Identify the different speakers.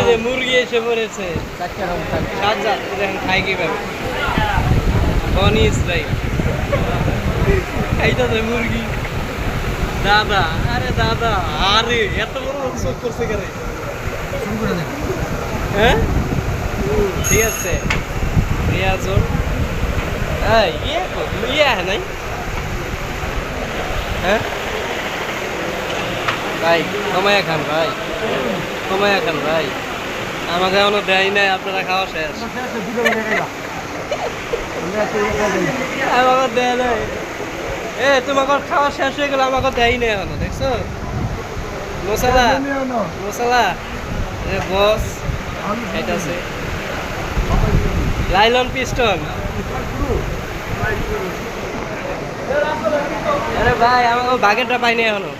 Speaker 1: যে মুরগি এসে পড়েছে সাজ্জাদ দেখেন খাই কিভাবে বনি ইসরাইল খাইতেছে মুরগি দাদা আরে দাদা আরে এত বড় চোখ করছে কেন হ্যাঁ ঠিক আছে রিয়াজুল ইয়ে নাই হ্যাঁ ভাই কমায়া খান ভাই কমায়া খান ভাই আমাকে এখনো দেয় নাই আপনারা খাওয়া শেষ আমাকে দেয় নাই তোমাকে খাওয়া শেষ হয়ে গেল আমাকে দেয় নাই এখনো দেখছো মশলা মশলা বস খাইতেছে লাইলন পিস্টন আরে ভাই আমাকে বাগেরটা পাইনি এখনো